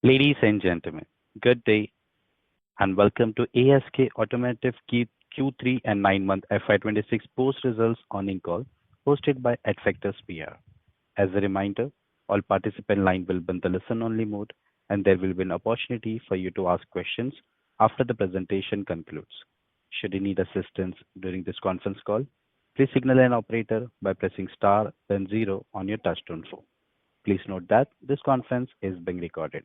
Ladies and gentlemen, good day and welcome to ASK Automotive Q3 and 9-month FY26 post-results earnings call hosted by Adfactors PR. As a reminder, all participant line will be in the listen-only mode, and there will be an opportunity for you to ask questions after the presentation concludes. Should you need assistance during this conference call, please signal an operator by pressing star then zero on your touchtone phone. Please note that this conference is being recorded.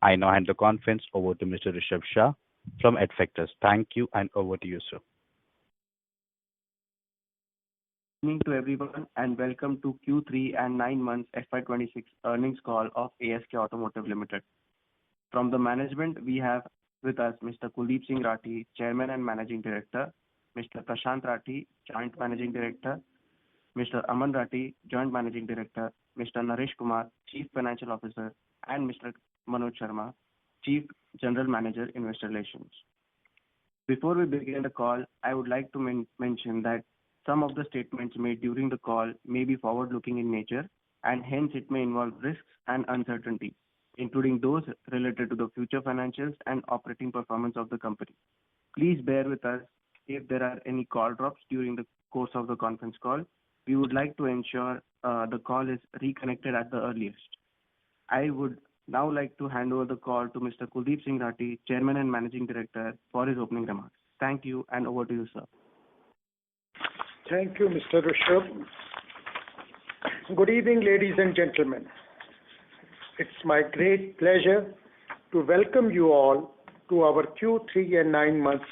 I now hand the conference over to Mr. Rishabh Shah from Adfactors. Thank you, and over to you, sir. Good evening to everyone, and welcome to Q3 and 9 months FY26 earnings call of ASK Automotive Ltd. From the management, we have with us Mr. Kuldeep Singh Rathi, Chairman and Managing Director, Mr. Prashant Rathi, Joint Managing Director, Mr. Aman Rathi, Joint Managing Director, Mr. Naresh Kumar, Chief Financial Officer, and Mr. Manoj Sharma, Chief General Manager, Investor Relations. Before we begin the call, I would like to mention that some of the statements made during the call may be forward-looking in nature, and hence it may involve risks and uncertainties, including those related to the future financials and operating performance of the company. Please bear with us if there are any call drops during the course of the conference call. We would like to ensure the call is reconnected at the earliest. I would now like to hand over the call to Mr. Kuldeep Singh Rathi, Chairman and Managing Director, for his opening remarks. Thank you, and over to you, sir. Thank you, Mr. Rishabh. Good evening, ladies and gentlemen. It's my great pleasure to welcome you all to our Q3 and 9 months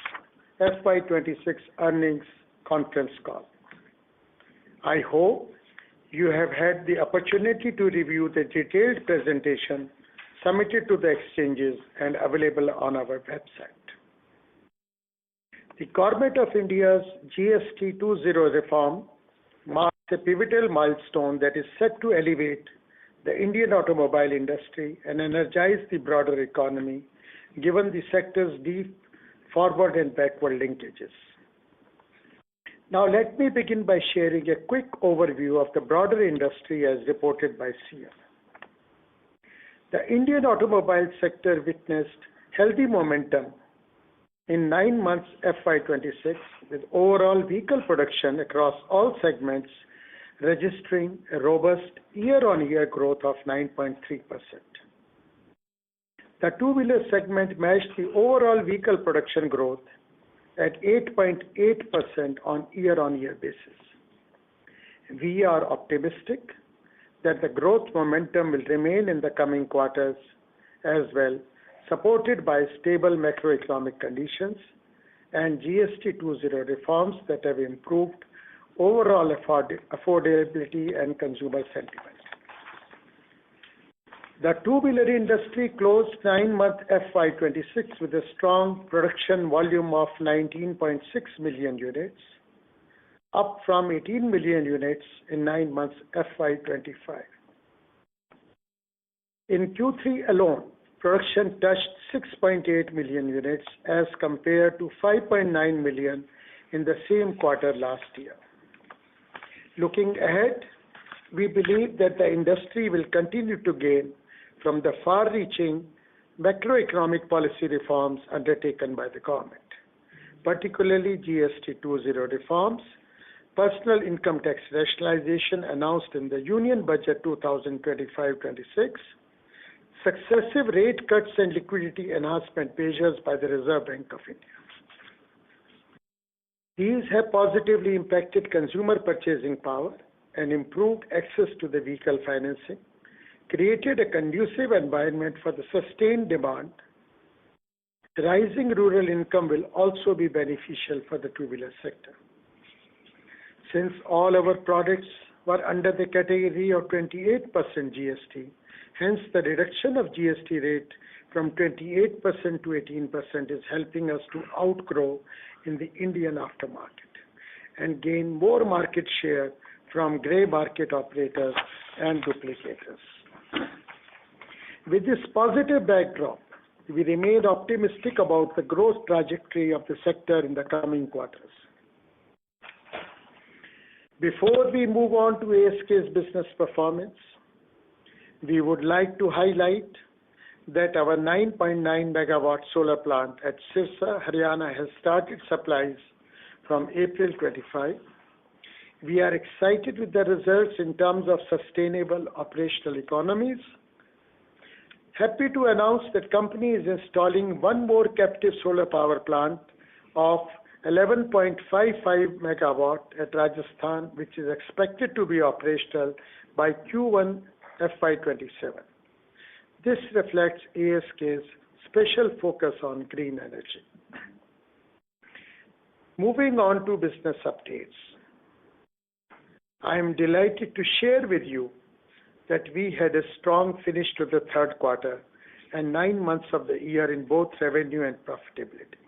FY26 earnings conference call. I hope you have had the opportunity to review the detailed presentation submitted to the exchanges and available on our website. The Government of India's GST 2.0 reform marks a pivotal milestone that is set to elevate the Indian automobile industry and energize the broader economy, given the sector's deep forward and backward linkages. Now, let me begin by sharing a quick overview of the broader industry as reported by SIAM. The Indian automobile sector witnessed healthy momentum in 9 months FY26, with overall vehicle production across all segments registering a robust year-on-year growth of 9.3%. The two-wheeler segment matched the overall vehicle production growth at 8.8% on year-on-year basis. We are optimistic that the growth momentum will remain in the coming quarters as well, supported by stable macroeconomic conditions and GST 2.0 reforms that have improved overall affordability and consumer sentiment. The two-wheeler industry closed 9-month FY26 with a strong production volume of 19.6 million units, up from 18 million units in 9 months FY25. In Q3 alone, production touched 6.8 million units as compared to 5.9 million in the same quarter last year. Looking ahead, we believe that the industry will continue to gain from the far-reaching macroeconomic policy reforms undertaken by the government, particularly GST 2.0 reforms, personal income tax rationalization announced in the Union Budget 2025-26, successive rate cuts and liquidity enhancement measures by the Reserve Bank of India. These have positively impacted consumer purchasing power and improved access to the vehicle financing, created a conducive environment for the sustained demand. Rising rural income will also be beneficial for the two-wheeler sector. Since all our products were under the category of 28% GST, hence the reduction of GST rate from 28% to 18% is helping us to outgrow in the Indian aftermarket and gain more market share from grey market operators and duplicators. With this positive backdrop, we remain optimistic about the growth trajectory of the sector in the coming quarters. Before we move on to ASK's business performance, we would like to highlight that our 9.9 megawatt solar plant at Sirsa, Haryana has started supplies from April 25. We are excited with the results in terms of sustainable operational economies. Happy to announce that company is installing one more captive solar power plant of 11.55 megawatt at Rajasthan, which is expected to be operational by Q1 FY27. This reflects ASK's special focus on green energy. Moving on to business updates. I am delighted to share with you that we had a strong finish to the third quarter and 9 months of the year in both revenue and profitability.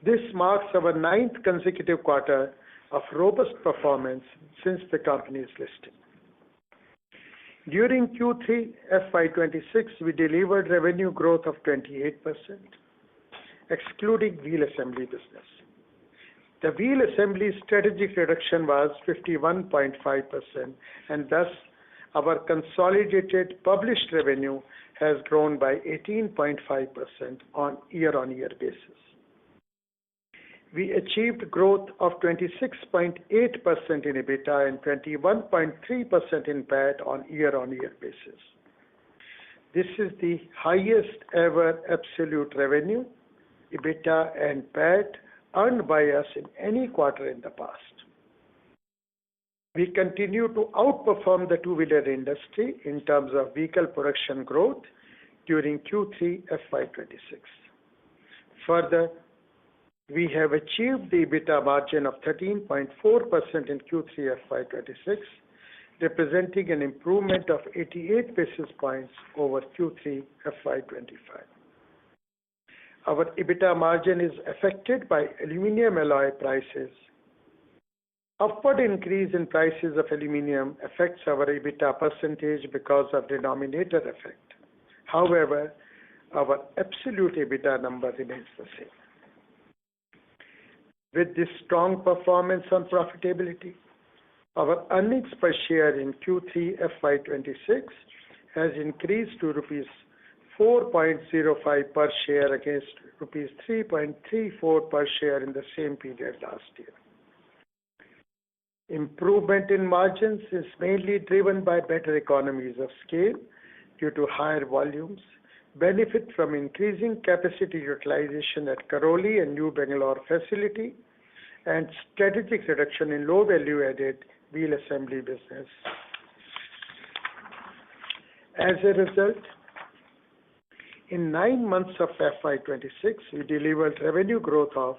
This marks our 9th consecutive quarter of robust performance since the company's listing. During Q3 FY26, we delivered revenue growth of 28%, excluding wheel assembly business. The wheel assembly strategic reduction was 51.5%, and thus our consolidated published revenue has grown by 18.5% on year-on-year basis. We achieved growth of 26.8% in EBITDA and 21.3% in PAT on year-on-year basis. This is the highest ever absolute revenue, EBITDA and PAT earned by us in any quarter in the past. We continue to outperform the two-wheeler industry in terms of vehicle production growth during Q3 FY26. Further, we have achieved the EBITDA margin of 13.4% in Q3 FY26, representing an improvement of 88 basis points over Q3 FY25. Our EBITDA margin is affected by aluminum alloy prices. Upward increase in prices of aluminum affects our EBITDA percentage because of denominator effect. However, our absolute EBITDA number remains the same. With this strong performance on profitability, our earnings per share in Q3 FY26 has increased to rupees 4.05 per share against rupees 3.34 per share in the same period last year. Improvement in margins is mainly driven by better economies of scale due to higher volumes, benefit from increasing capacity utilization at Karoli and New Bangalore facility, and strategic reduction in low value-added wheel assembly business. As a result, in 9 months of FY26, we delivered revenue growth of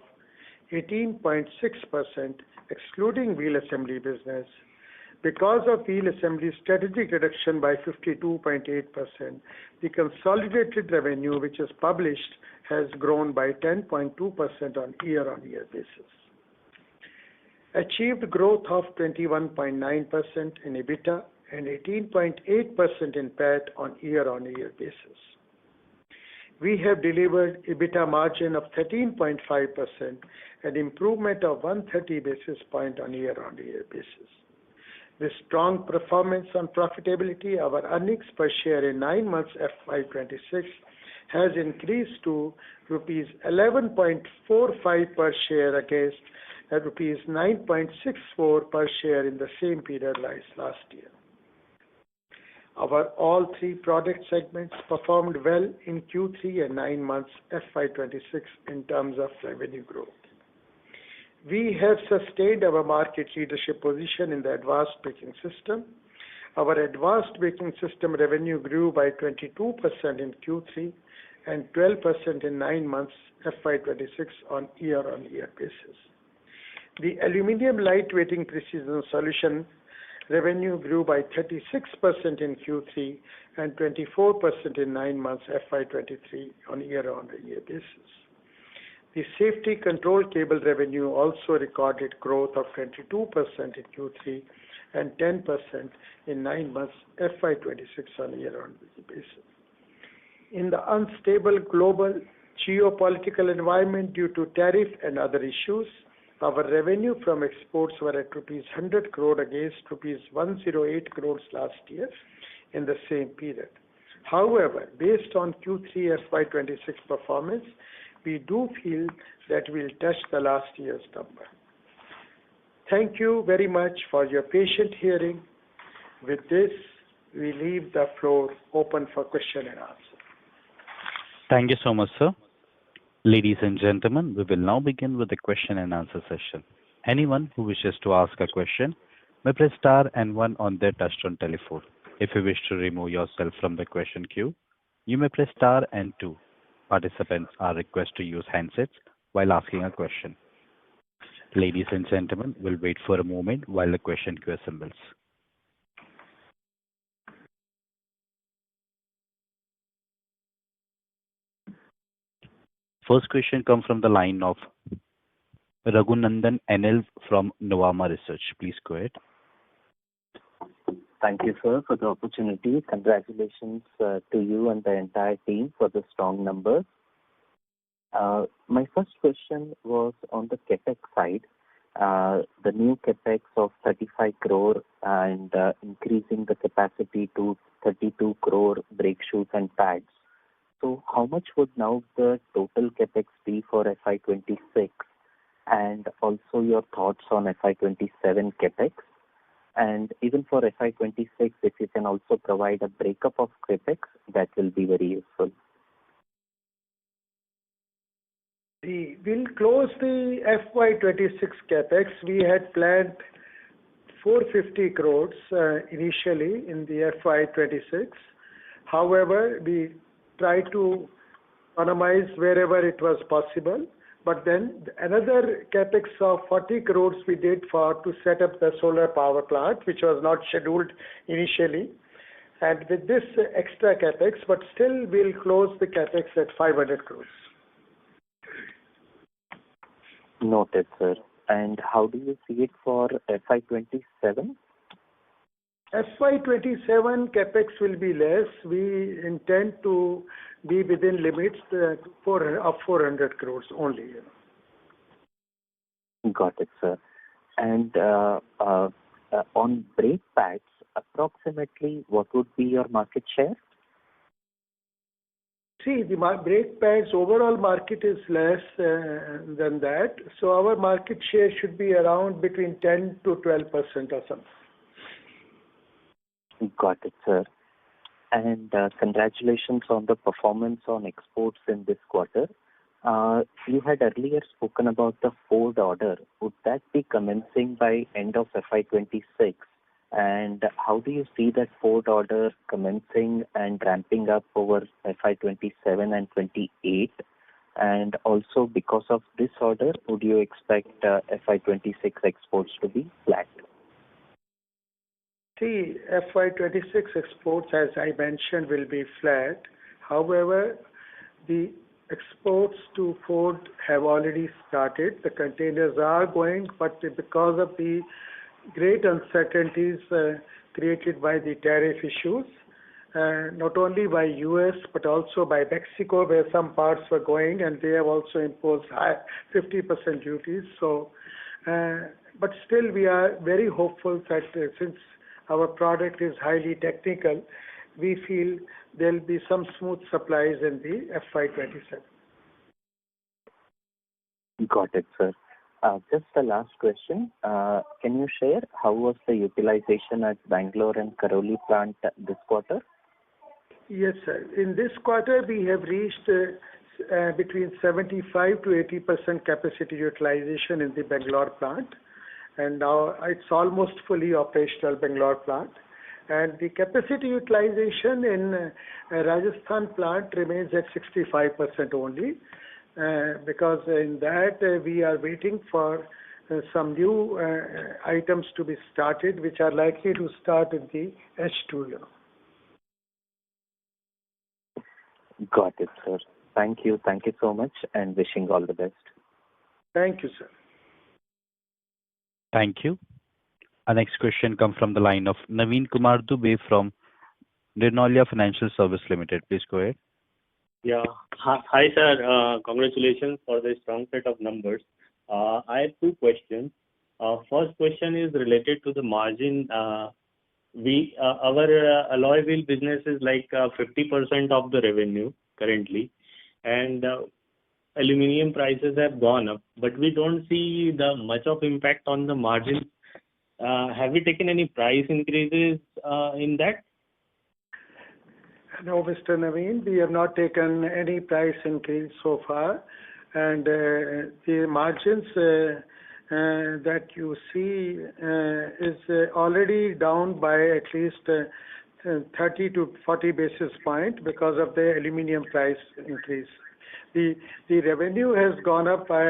18.6%, excluding wheel assembly business. Because of wheel assembly strategic reduction by 52.8%, the consolidated revenue, which is published, has grown by 10.2% on year-on-year basis. Achieved growth of 21.9% in EBITDA and 18.8% in PAT on year-on-year basis. We have delivered EBITDA margin of 13.5%, an improvement of 130 basis point on year-on-year basis. With strong performance on profitability, our earnings per share in 9 months FY26 has increased to rupees 11.45 per share against rupees 9.64 per share in the same period last year. Our all three product segments performed well in Q3 and 9 months FY26 in terms of revenue growth. We have sustained our market leadership position in the advanced braking system. Our advanced braking system revenue grew by 22% in Q3 and 12% in 9 months FY26 on year-on-year basis. The aluminium lightweighting precision solution revenue grew by 36% in Q3 and 24% in 9 months FY23 on year-on-year basis. The safety control cable revenue also recorded growth of 22% in Q3 and 10% in 9 months FY26 on year-on-year basis. In the unstable global geopolitical environment due to tariff and other issues, our revenue from exports were at rupees 100 crore against rupees 108 crores last year in the same period. However, based on Q3 FY26 performance, we do feel that we'll touch the last year's number. Thank you very much for your patient hearing. With this, we leave the floor open for question and answer. Thank you so much, sir. Ladies and gentlemen, we will now begin with the question and answer session. Anyone who wishes to ask a question may press star and one on their touchtone telephone. If you wish to remove yourself from the question queue, you may press star and two. Participants are requested to use handsets while asking a question. Ladies and gentlemen, we'll wait for a moment while the question queue assembles. First question comes from the line of Raghunandan NL from Nuvama Research. Please go ahead. Thank you, sir, for the opportunity. Congratulations to you and the entire team for the strong numbers. My first question was on the CapEx side. The new CapEx of 35 crore and increasing the capacity to 32 crore brake shoes and pads. So how much would now the total CapEx be for FY26? And also your thoughts on FY27 CapEx? And even for FY26, if you can also provide a breakup of CapEx, that will be very useful. We'll close the FY26 CapEx. We had planned 450 crores initially in the FY26. However, we tried to economize wherever it was possible. But then another capex of 40 crores we did to set up the solar power plant, which was not scheduled initially. And with this extra capex, but still we'll close the capex at 500 crores. Noted, sir. And how do you see it for FY27? FY27 capex will be less. We intend to be within limits of 400 crores only. Got it, sir. And on brake pads, approximately what would be your market share? See, the brake pads overall market is less than that. So our market share should be around between 10 to 12% or something. Got it, sir. And congratulations on the performance on exports in this quarter. You had earlier spoken about the Ford order. Would that be commencing by end of FY26? And how do you see that Ford order commencing and ramping up over FY27 and 28? And also because of this order, would you expect FY26 exports to be flat? See, FY26 exports, as I mentioned, will be flat. However, the exports to Ford have already started. The containers are going, but because of the great uncertainties created by the tariff issues, not only by US but also by Mexico, where some parts were going, and they have also imposed high 50% duties. So, but still, we are very hopeful that since our product is highly technical, we feel there will be some smooth supplies in the FY27. Got it, sir. Just the last question. Can you share how was the utilization at Bangalore and Karoli plant this quarter? Yes, sir. In this quarter, we have reached between 75 to 80% capacity utilization in the Bangalore plant. And now it's almost fully operational Bangalore plant. And the capacity utilization in Rajasthan plant remains at 65% only, because in that we are waiting for some new items to be started, which are likely to start in the H2. Got it, sir. Thank you. Thank you so much, and wishing all the best. Thank you, sir. Thank you. Our next question comes from the line of Naveen Kumar Dubey from Nirnolia Financial Service Limited. Please go ahead. Yeah. Hi, sir. Congratulations for the strong set of numbers. I have two questions. First question is related to the margin our alloy wheel business is like 50% of the revenue currently, and aluminum prices have gone up, but we don't see the much of impact on the margins. Have we taken any price increases in that? No, Mr. Naveen, we have not taken any price increase so far, and the margins that you see is already down by at least 30 to 40 basis points because of the aluminum price increase. The revenue has gone up by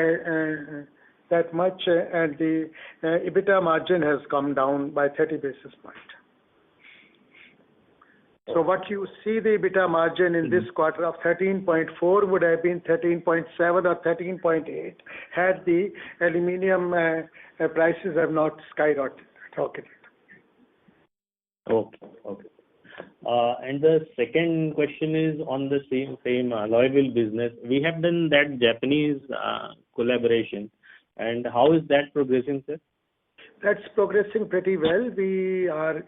that much, and the EBITDA margin has come down by 30 basis points. So what you see, the EBITDA margin in this quarter of 13.4 would have been 13.7 or 13.8 had the aluminum prices have not skyrocketed. Okay. And the second question is on the same alloy wheel business. We have done that Japanese collaboration, and how is that progressing, sir? That's progressing pretty well. We are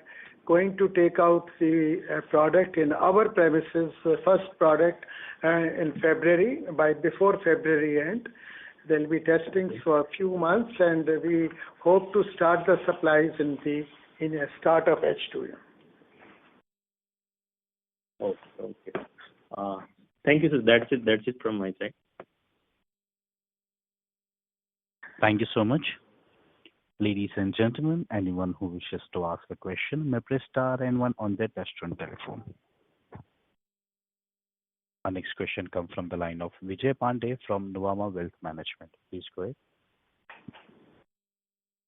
going to take out the product in our premises, first product in February, before February end. There'll be testing for a few months, and we hope to start the supplies in a start of H2. Okay. Thank you, sir. That's it from my side. Thank you so much. Ladies and gentlemen, anyone who wishes to ask a question may press star and one on their touchtone telephone. Our next question comes from the line of Vijay Pandey from Nuvama Wealth Management. Please go ahead.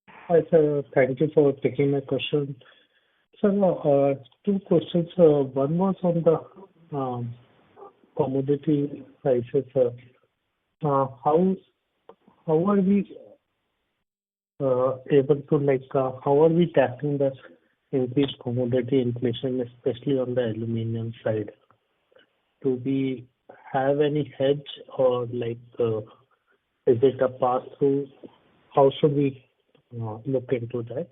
Hi, sir. Thank you for taking my question. Sir, two questions. One was on the commodity prices. How are we able to how are we tackling the increased commodity inflation, especially on the aluminum side? Do we have any hedge, or is it a pass-through? How should we look into that?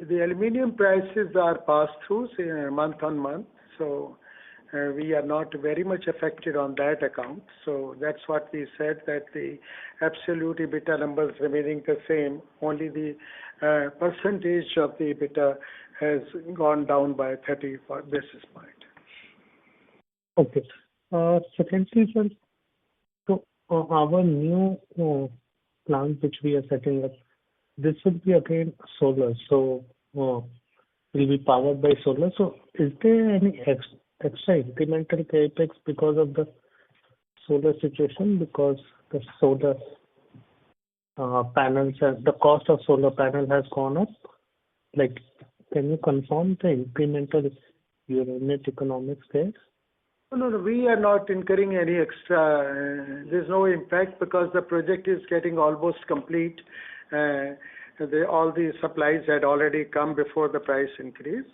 The aluminum prices are pass-throughs month on month, so we are not very much affected on that account. So that's what we said, that the absolute EBITDA numbers remaining the same, only the percentage of the EBITDA has gone down by 30 basis points. Okay. Secondly, sir, so our new plant which we are setting up, this will be again solar, so will be powered by solar. So is there any extra incremental capex because of the solar situation? Because the solar panels, the cost of solar panel has gone up. Can you confirm the incremental unit economics there? No, we are not incurring any extra. There's no impact because the project is getting almost complete. All the supplies had already come before the price increase.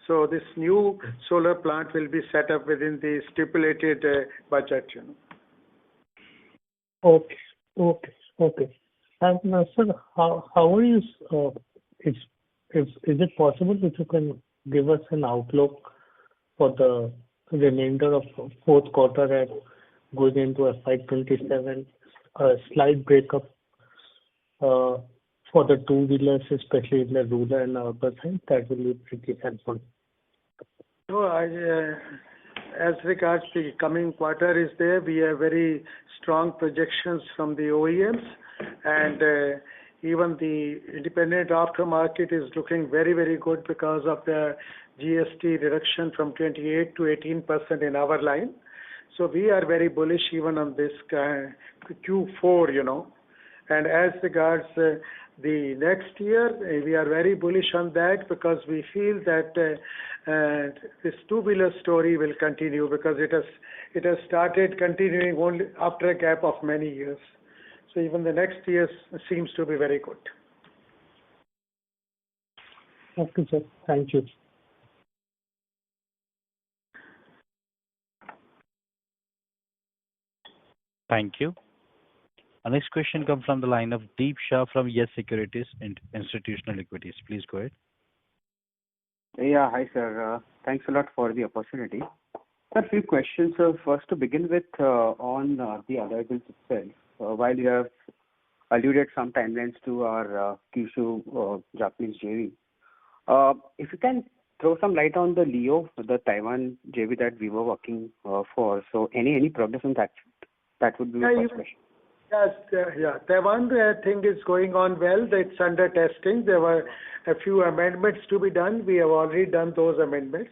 So this new solar plant will be set up within the stipulated budget. Okay. And sir, how are you? Is it possible that you can give us an outlook for the remainder of fourth quarter and going into FY27? A slight breakup for the two-wheelers, especially in the rural and urban side, that will be pretty helpful. So, as regards the coming quarter is there, we have very strong projections from the OEMs, and even the independent aftermarket is looking very, very good because of the GST reduction from 28 to 18% in our line. So we are very bullish even on this Q4, And as regards the next year, we are very bullish on that because we feel that this two-wheeler story will continue because it has started continuing only after a gap of many years. So even the next year seems to be very good. Okay, sir. Thank you. Thank you. Our next question comes from the line of Deep Shah from Yes Securities Institutional Equities. Please go ahead. Yeah, hi, sir. Thanks a lot for the opportunity. Sir, a few questions. First, to begin with, on the other bills itself, while you have alluded some timelines to our Kyushu Japanese JV, if you can throw some light on the Leo, the Taiwan JV that we were working for. So, any progress on that? That would be my first question. Yes, Taiwan thing is going on well. It's under testing. There were a few amendments to be done. We have already done those amendments.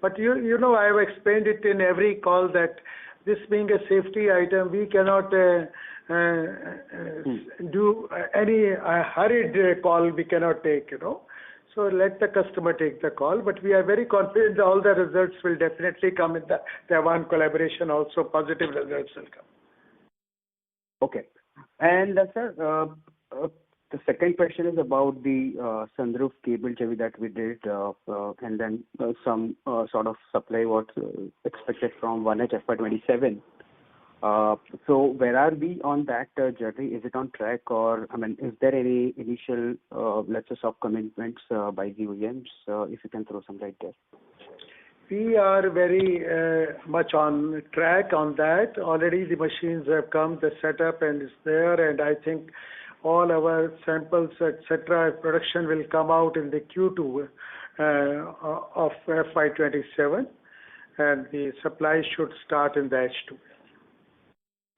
But you know, I have explained it in every call that this being a safety item, we cannot do any hurried call. We cannot take, you know. So let the customer take the call. But we are very confident that all the results will definitely come in the Taiwan collaboration. Also, positive results will come. Okay. And sir, the second question is about the sunroof cable JV that we did, and then some sort of supply what's expected from 1H FY27. So where are we on that journey? Is it on track, or I mean, is there any initial, let's say, soft commitments by the OEMs? If you can throw some light there. We are very much on track on that. Already the machines have come, the setup and is there, and I think all our samples, etc., production will come out in the Q2 of FY27, and the supply should start in the H2.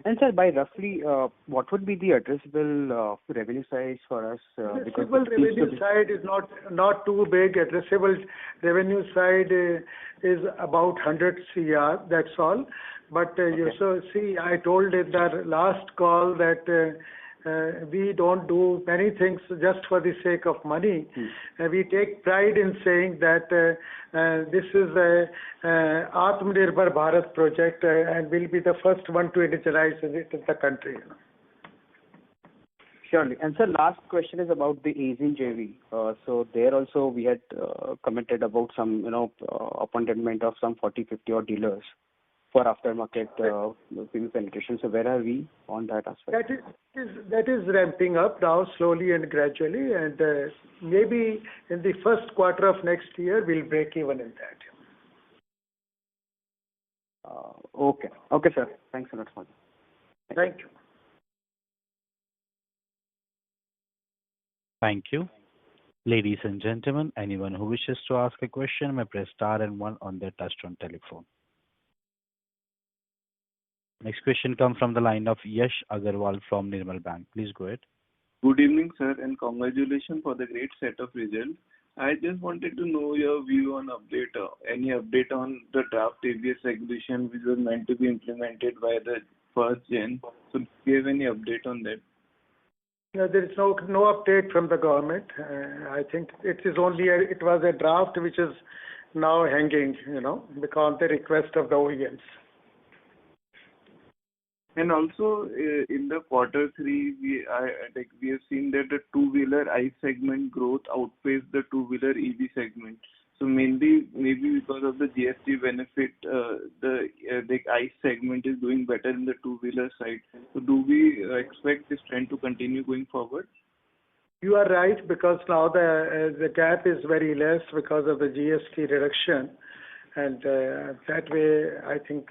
And sir, by roughly, what would be the addressable revenue size for us? Addressable revenue side is not too big. Addressable revenue side is about 100 CR. That's all. But you so see, I told in the last call that we don't do many things just for the sake of money. We take pride in saying that this is a Atmanirbhar Bharat project and will be the first one to indigenize it in the country. You know. Surely. And sir, last question is about the Asian JV. So there also we had commented about some, appointment of some 40-50 odd dealers for aftermarket PV penetration. So where are we on that aspect? That is ramping up now slowly and gradually, and maybe in the first quarter of next year we'll break even in that. Okay, sir. Thanks a lot for that. Thank you. Thank you. Ladies and gentlemen, anyone who wishes to ask a question may press star and one on their touchtone telephone. Next question comes from the line of Yash Agarwal from Nirmal Bang. Please go ahead. Good evening, sir, and congratulations for the great set of results. I just wanted to know your view on any update on the draft ABS regulation which was meant to be implemented by the 1st Jan. So do you have any update on that? No, there is no update from the government. I think it was a draft which is now hanging, because of the request of the OEMs. And also in the quarter 3, we have seen that the two-wheeler ICE segment growth outpaced the two-wheeler EV segment. So maybe because of the GST benefit, the ICE segment is doing better in the two-wheeler side. So do we expect this trend to continue going forward? You are right, because now the gap is very less because of the GST reduction, and that way I think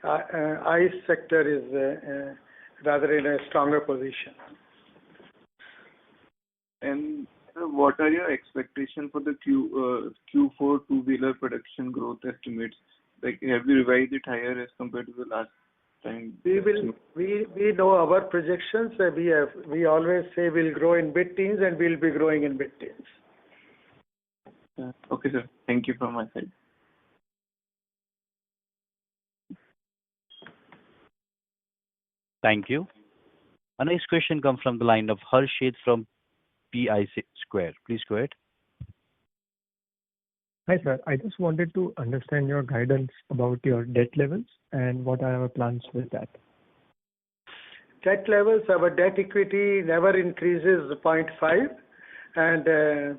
ICE sector is rather in a stronger position. And what are your expectations for the Q4 two-wheeler production growth estimates? Like, have you revised it higher as compared to the last time? We know our projections. We always say we'll grow in mid-teens, and we'll be growing in mid-teens. Okay, sir. Thank you from my side. Thank you. Our next question comes from the line of Harshit from PI Square. Please go ahead. Hi, sir. I just wanted to understand your guidance about your debt levels and what are our plans with that. Debt levels, our debt equity never increases 0.5, and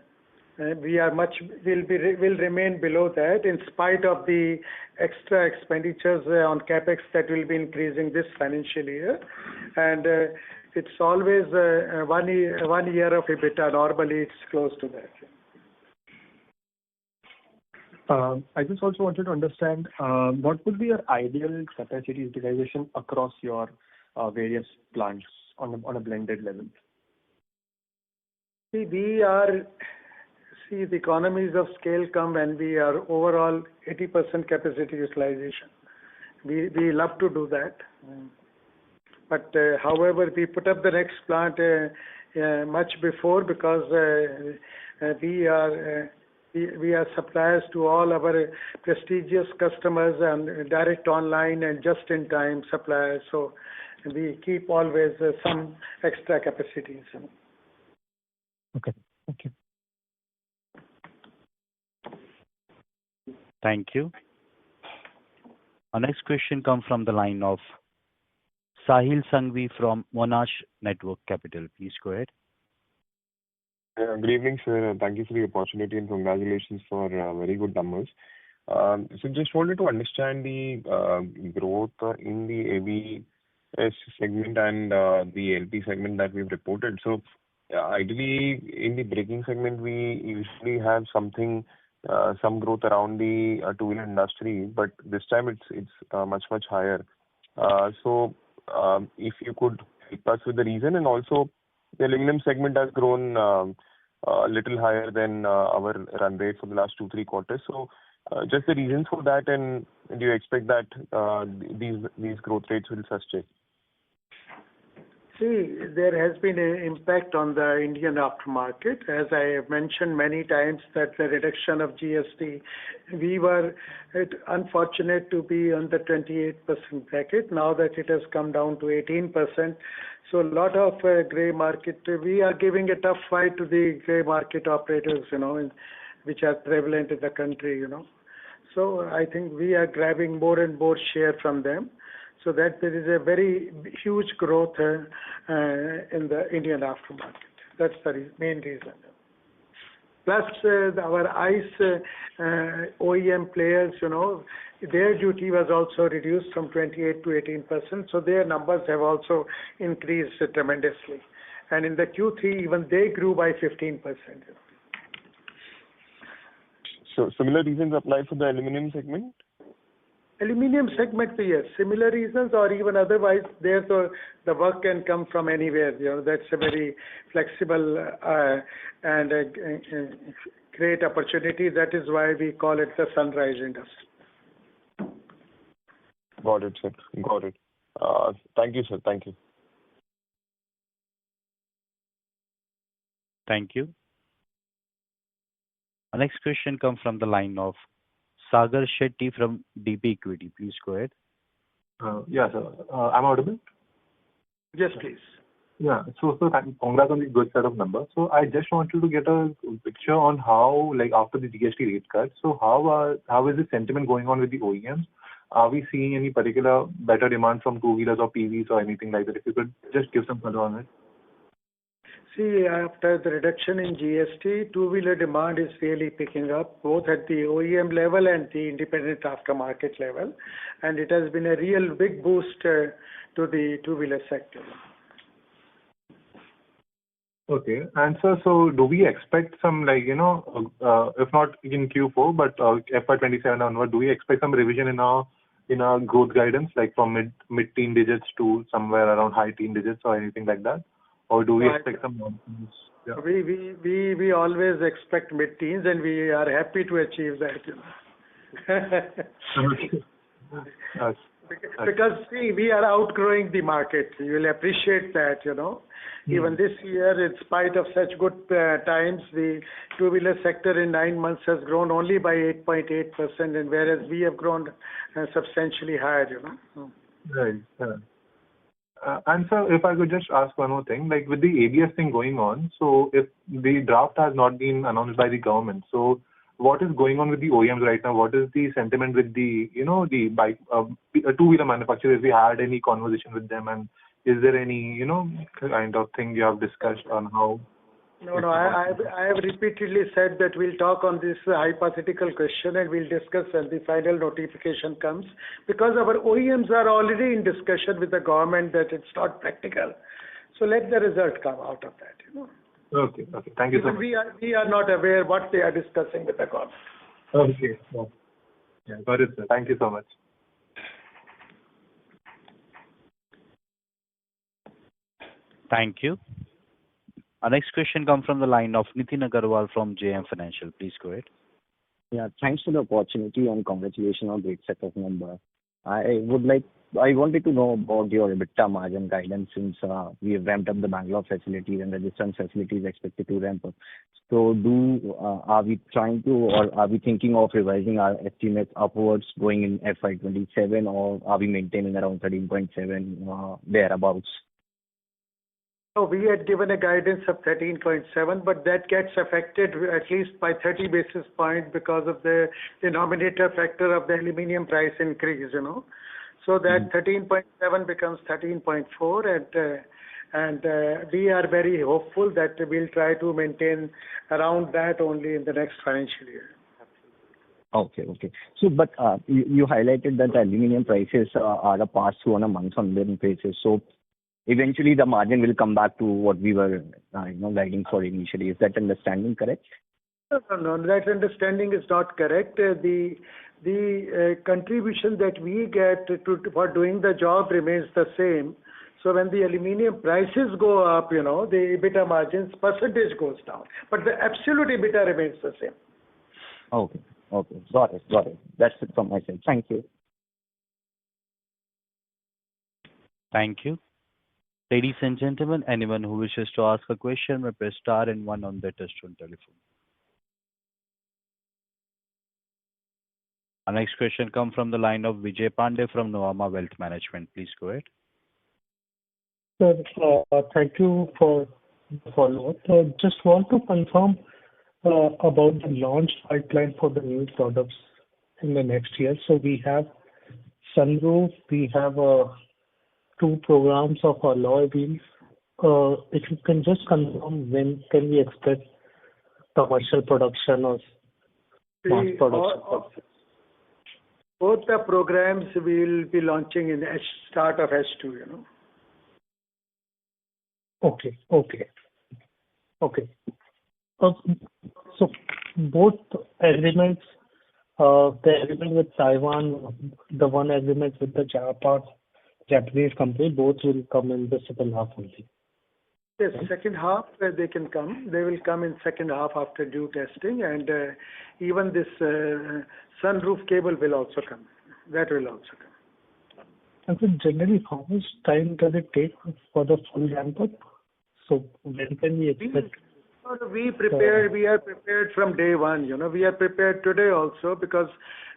will remain below that in spite of the extra expenditures on capex that will be increasing this financial year. And it's always 1 year of EBITDA. Normally, it's close to that. I just also wanted to understand what would be your ideal capacity utilization across your various plants on a blended level? See, the economies of scale come when we are overall 80% capacity utilization. We love to do that. But however, we put up the next plant much before because we are suppliers to all our prestigious customers and direct online and just-in-time suppliers. So we keep always some extra capacities. Okay. Thank you. Thank you. Our next question comes from the line of Sahil Sanghvi from Monash Network Capital. Please go ahead. Good evening, sir. Thank you for the opportunity and congratulations for very good numbers. So just wanted to understand the growth in the ABS segment and the LP segment that we've reported. So ideally, in the braking segment, we usually have some growth around the two-wheeler industry, but this time it's much higher. So if you could help us with the reason, and also the aluminum segment has grown a little higher than our run rate for the last 2-3 quarters. So just the reasons for that, and do you expect that these growth rates will sustain? See, there has been an impact on the Indian aftermarket. As I have mentioned many times that the reduction of GST, we were unfortunate to be on the 28% bracket. Now that it has come down to 18%, so a lot of grey market, we are giving a tough fight to the grey market operators, which are prevalent in the country, So I think we are grabbing more and more share from them. So that there is a very huge growth in the Indian aftermarket. That's the main reason. Plus, our ICE OEM players, their duty was also reduced from 28 to 18%. So their numbers have also increased tremendously. And in the Q3, even they grew by 15%. So similar reasons apply for the aluminum segment? Aluminium segment, yes. Similar reasons, or even otherwise, there's the work can come from anywhere. That's a very flexible and great opportunity. That is why we call it the sunrise industry. Got it, sir. Got it. Thank you, sir. Thank you. Thank you. Our next question comes from the line of Sagar Shetty from DP Equity. Please go ahead. Yeah, sir. I'm audible? Yes, please. Yeah. So congrats on the good set of numbers. So I just wanted to get a picture on how, after the GST rate cut, so how is the sentiment going on with the OEMs? Are we seeing any particular better demand from two-wheelers or PVs or anything like that? If you could just give some color on it. See, after the reduction in GST, two-wheeler demand is really picking up, both at the OEM level and the independent aftermarket level. And it has been a real big boost to the two-wheeler sector. Okay. And so do we expect some, if not in Q4, but FY27 onward, do we expect some revision in our growth guidance, from mid-teen digits to somewhere around high-teen digits or anything like that? Or do we expect some more? Yeah. We always expect mid-teens, and we are happy to achieve that. Because see, we are outgrowing the market. You will appreciate that, Even this year, in spite of such good times, the two-wheeler sector in 9 months has grown only by 8.8%, and whereas we have grown substantially higher, Right. Yeah. And sir, if I could just ask one more thing, with the ABS thing going on, so if the draft has not been announced by the government, so what is going on with the OEMs right now? What is the sentiment with the, the bike, two-wheeler manufacturers? Have you had any conversation with them, and is there any, kind of thing you have discussed on how No, I have repeatedly said that we'll talk on this hypothetical question and we'll discuss when the final notification comes, because our OEMs are already in discussion with the government that it's not practical. So let the result come out of that, you know. Okay. Thank you so much. We are not aware what they are discussing with the government. Okay. Yeah, got it, sir. Thank you so much. Thank you. Our next question comes from the line of Nitin Agarwal from JM Financial. Please go ahead. Yeah, thanks for the opportunity and congratulations on great set of numbers. I wanted to know about your EBITDA margin guidance since we have ramped up the Bangalore facility and the Rajasthan facility is expected to ramp up. So are we trying to, or are we thinking of revising our estimates upwards going in FY27, or are we maintaining around 13.7 thereabouts? So we had given a guidance of 13.7, but that gets affected at least by 30 basis points because of the denominator factor of the aluminum price increase, you know. So that 13.7 becomes 13.4, and we are very hopeful that we'll try to maintain around that only in the next financial year. Okay. So, but you highlighted that the aluminum prices are a pass-through on a month-on-month basis. So eventually the margin will come back to what we were guiding for initially. Is that understanding correct? No, that understanding is not correct. The contribution that we get for doing the job remains the same. So when the aluminum prices go up, you know, the EBITDA margins percentage goes down, but the absolute EBITDA remains the same. Okay. Got it. That's it from my side. Thank you. Thank you. Ladies and gentlemen, anyone who wishes to ask a question may press star and one on their touchtone telephone. Our next question comes from the line of Vijay Pandey from Nuvama Wealth Management. Please go ahead. Sir, thank you for the follow-up. Just want to confirm about the launch pipeline for the new products in the next year. So we have sunroof, we have 2 programs of alloy wheels. If you can just confirm when can we expect commercial production or mass production? Both the programs will be launching in the start of H2, you know. Okay. So both agreements, the agreement with Taiwan, the one agreement with the Japanese company, both will come in the second half only. Yes, second half they can come. They will come in second half after due testing, and even this sunroof cable will also come. That will also come. And so generally, how much time does it take for the full ramp up? So when can we expect? We are prepared from day one. You know, we are prepared today also because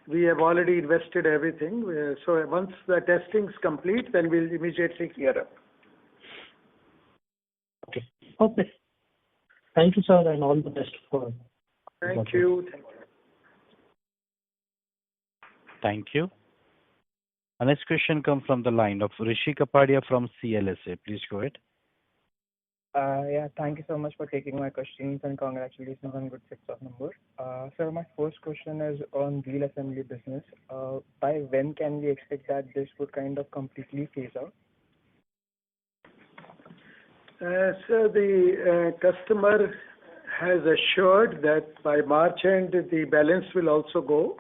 we have already invested everything. So once the testing is complete, then we'll immediately gear up. Okay. Thank you, sir, and all the best for. Thank you. Thank you. Our next question comes from the line of Rishi Kapadia from CLSA. Please go ahead. Yeah, thank you so much for taking my questions and congratulations on good sets of numbers. Sir, my first question is on wheel assembly business. By when can we expect that this would kind of completely phase out? So the customer has assured that by March end the balance will also go,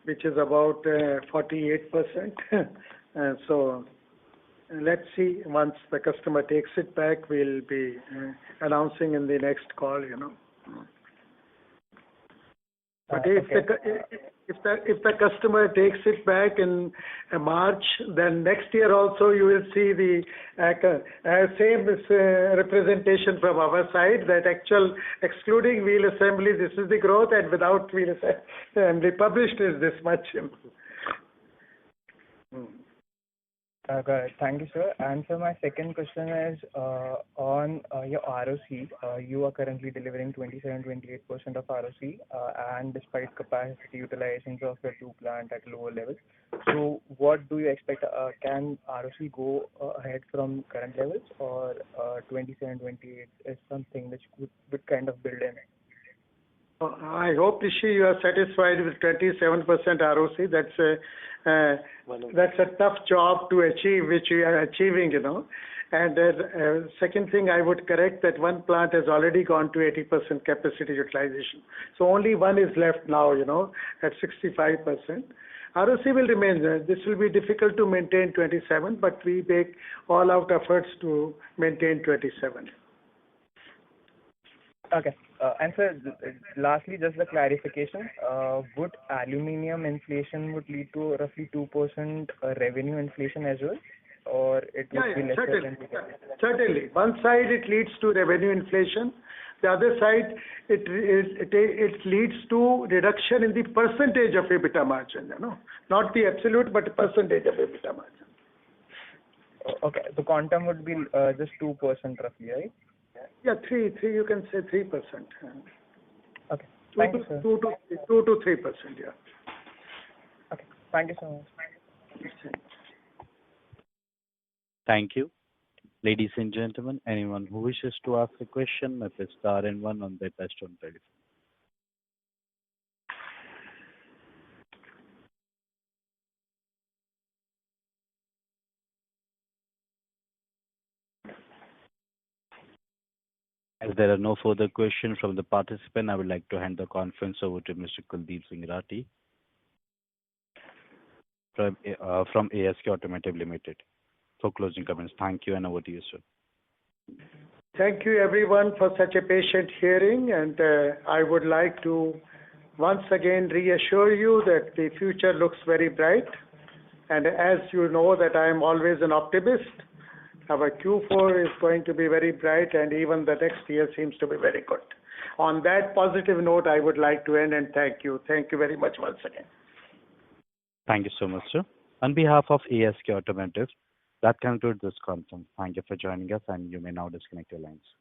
which is about 48%. So let's see, once the customer takes it back, we'll be announcing in the next call, you know. But if the customer takes it back in March, then next year also you will see the same representation from our side, that actual excluding wheel assembly, this is the growth, and without wheel assembly published is this much. Got it. Thank you, sir. And so my second question is on your ROC. You are currently delivering 27-28% of ROC, and despite capacity utilizations of your two plant at lower levels. So what do you expect? Can ROC go ahead from current levels, or 27-28 is something which would kind of build in? I hope, Rishi, you are satisfied with 27% ROC. That's a tough job to achieve, which we are achieving, And second thing, I would correct that one plant has already gone to 80% capacity utilization. So only one is left now, at 65%. ROC will remain there. This will be difficult to maintain 27, but we make all out efforts to maintain 27. Okay. And sir, lastly, just a clarification. Would aluminum inflation would lead to roughly 2% revenue inflation as well, or it would be lesser than 2%? Certainly. One side, it leads to revenue inflation. The other side, it leads to reduction in the percentage of EBITDA margin, Not the absolute, but percentage of EBITDA margin. Okay. The quantum would be just 2% roughly, right? Yeah, you can say 3%. Okay. Thank you, sir. 2 to 3%, yeah. Okay. Thank you so much. Thank you. Ladies and gentlemen, anyone who wishes to ask a question may press star and one on their touchtone telephone. As there are no further questions from the participant, I would like to hand the conference over to Mr. Kuldeep Singh Rathi from ASK Automotive Limited for closing comments. Thank you, and over to you, sir. Thank you, everyone, for such a patient hearing, and I would like to once again reassure you that the future looks very bright. And as you know that I am always an optimist, our Q4 is going to be very bright, and even the next year seems to be very good. On that positive note, I would like to end and thank you. Thank you very much once again. Thank you so much, sir. On behalf of ASK Automotive, that concludes this conference. Thank you for joining us, and you may now disconnect your lines.